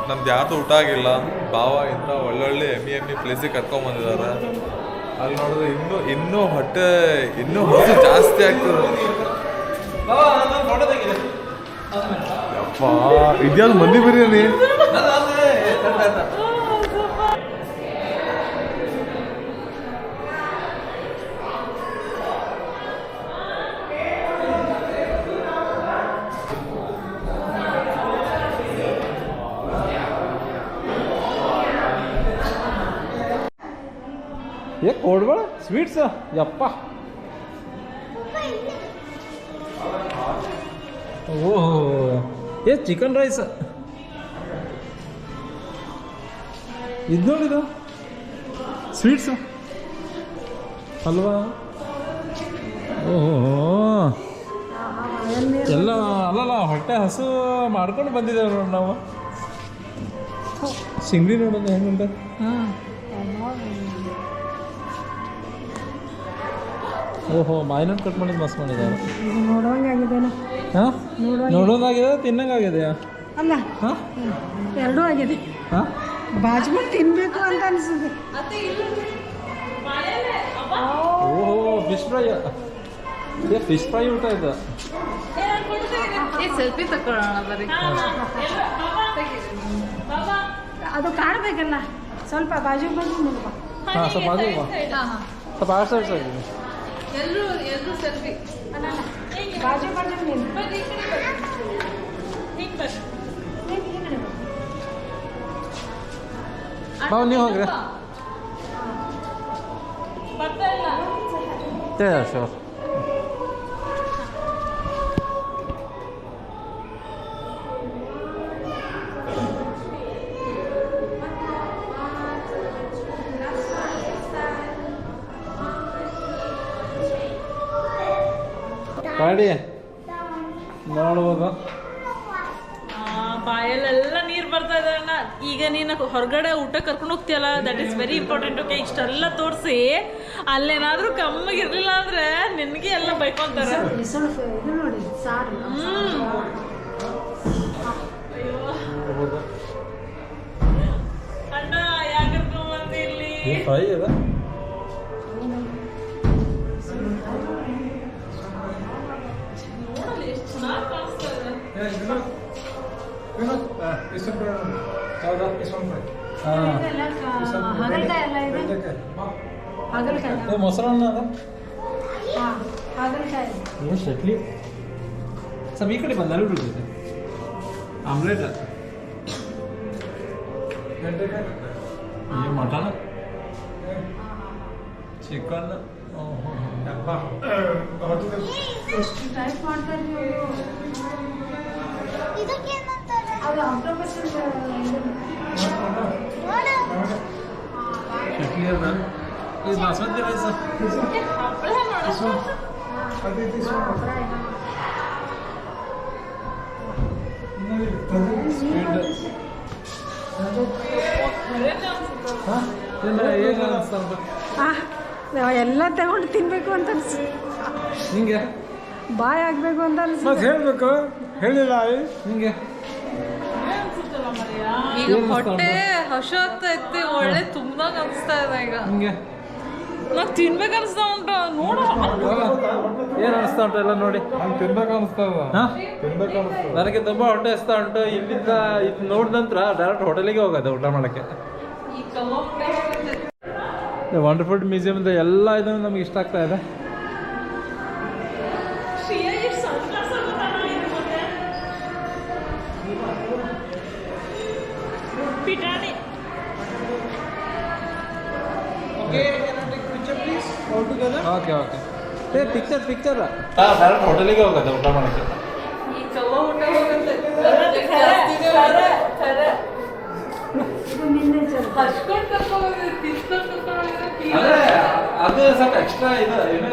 ನಮ್ದು ಯಾವುದು ಊಟ ಆಗಿಲ್ಲ. ಭಾವ ಇಂಥ ಒಳ್ಳೊಳ್ಳೆ ಎಮ್ಮಿ ಪ್ಲೇಸಿಗೆ ಕರ್ಕೊಂಬಂದಿದ್ದಾರೆ. ಅಲ್ಲಿ ನೋಡಿದ್ರೆ ಇನ್ನೂ ಹೊಟ್ಟೆ ಹಸು ಜಾಸ್ತಿ ಆಗ್ತದೆ. ಯಪ್ಪ ಇದ್ಯಾವ್ದು ಮಂದಿ ಬಿರಿಯಾನಿ. ಕೋಡ್ಬೇಡ ಸ್ವೀಟ್ಸ್ ಯಪ್ಪ. ಓಹೋ ಚಿಕನ್ ರೈಸ್ ಇದು ನೋಡಿದು ಸ್ವೀಟ್ಸ್ ಅಲ್ವಾ. ಓಹೋ ಎಲ್ಲ ಅಲ್ಲಲ್ಲ ಹೊಟ್ಟೆ ಹಸು ಮಾಡ್ಕೊಂಡು ಬಂದಿದ್ದೇವೆ ನೋಡಿ ನಾವು. ಸಿಂಗಡಿ ನೋಡೋದು ಹೆಂಗುಂಟ. ಓಹೋ ಮಾವಿನಣ್ಣು ಕಟ್ ಮಾಡಿದ್ದು ಮಸ್ತ್ ಮಾಡಿದ್ದಾರೆ. ಹಾಂ ನೋಡೋದಾಗಿದೆ ತಿನ್ನಂಗಾಗಿದೆಯಾ? ಅಲ್ಲ ಎರಡೂ ಆಗಿದೆ. ಹಾಂ ಬಾಜ್ಕೊಂಡು ತಿನ್ನಬೇಕು ಅಂತ ಅನಿಸುತ್ತೆ. ಓಹೋ ಫಿಶ್ ಫ್ರೈ. ಫಿಶ್ ಫ್ರೈ ಊಟ ಇದೆ. ಸೆಲ್ಫಿ ತಗೊಳ್ಳೋಣ ಬರೀ. ಅದು ಕಾಣಬೇಕಲ್ಲ ಸ್ವಲ್ಪ ಬಾಜು ನೋಡುವ. ಹಾಂ ಸ್ವಲ್ಪ ಬಾಜು ಸ್ವಲ್ಪ ಆ ಸೈಡ್ ಸೈಡ್ ಎಲ್ಲರೂ ಸೆಲ್ಫಿ. ಬಾಜು ನೀನು ಬಾವು ನೀವು ಹೋಗ್ರಿ. ಶೋರ್ ಗಾಡಿ ನೋಡ್ಬೋದು. ಬಾಯಲ್ಲೆಲ್ಲ ನೀರು ಬರ್ತಾ ಇದೆ ಅಣ್ಣ. ಈಗ ನೀನು ಹೊರಗಡೆ ಊಟ ಕರ್ಕೊಂಡು ಹೋಗ್ತೀಯಲ್ಲ, that is very important. Okay, ಇಷ್ಟೆಲ್ಲ ತೋರಿಸಿ ಅಲ್ಲೇನಾದ್ರೂ ಕಮ್ಮಿಗಿರ್ಲಿಲ್ಲ ಅಂದ್ರೆ ನಿನಗೆ ಎಲ್ಲ ಬೈಕೊಂತಾರೆ. ಅಣ್ಣ ಯಾಕೆ ಬಂದಿ ಇಲ್ಲಿ? ಫ್ರೈ ಇದೆ. ಮೊಸರನ್ನ ಚಟ್ಲಿ ಸ್ವಲ್ಪ ಈ ಕಡೆ ಬಂದ ಆಮ್ಲೆಟ್ ಮಟನ್ ಚಿಕನ್. ಚಟ್ನಿ ಅದ. ಇದು ಬಾಸ್ಮತಿ ರೈಸ್. ಎಲ್ಲ ತಗೊಂಡು ತಿನ್ಬೇಕು ಅಂತ ಅನ್ಸು. ಹಿಂಗೆ ಬಾಯ್ ಆಗ್ಬೇಕು ಅಂತ ಅನ್ಸು. ಹೇಳ್ಬೇಕು ಹೇಳಿಲ್ಲ ಹಿಂಗೆ. ಈಗ ಹೊಟ್ಟೆ ಹಸು ಆಗ್ತಾ ಇತ್ತು, ಒಳ್ಳೆ ತುಂಬಾ ಅನಿಸ್ತಾ ಇದೆ ಈಗ. ಹಿಂಗೆ ನಂಗೆ ತಿನ್ಬೇಕು ಅನಿಸ್ತಾ ಉಂಟು. ನೋಡು ಏನು ಅನಿಸ್ತಾ ಉಂಟು ಎಲ್ಲ ನೋಡಿ. ತಿನ್ಬೇಕು ಅನಿಸ್ತದ. ನನಗೆ ತುಂಬಾ ಹೊಟ್ಟೆ ಹಸ್ತಾ ಉಂಟು. ಇಲ್ಲಿಂದ ಇದು ನೋಡಿದ ನಂತರ ಡೈರೆಕ್ಟ್ ಹೋಟೆಲಿಗೆ ಹೋಗೋದು ಊಟ ಮಾಡೋಕ್ಕೆ. ವಂಡರ್ಫುಲ್ ಮ್ಯೂಸಿಯಮ್ದು ಎಲ್ಲ ಇದನ್ನು ನಮ್ಗೆ ಇಷ್ಟ ಆಗ್ತಾ ಇದೆ. ಓಕೆ ಓಕೆ ಪಿಕ್ಚರ್ ಡೈರೆಕ್ಟ್ ಹೋಟೆಲಿಗೆ ಹೋಗೋದು ಊಟ ಮಾಡೋಕ್ಕೆ. ಅದು ಸ್ವಲ್ಪ ಎಕ್ಸ್ಟ್ರಾ ಇದು ಏನು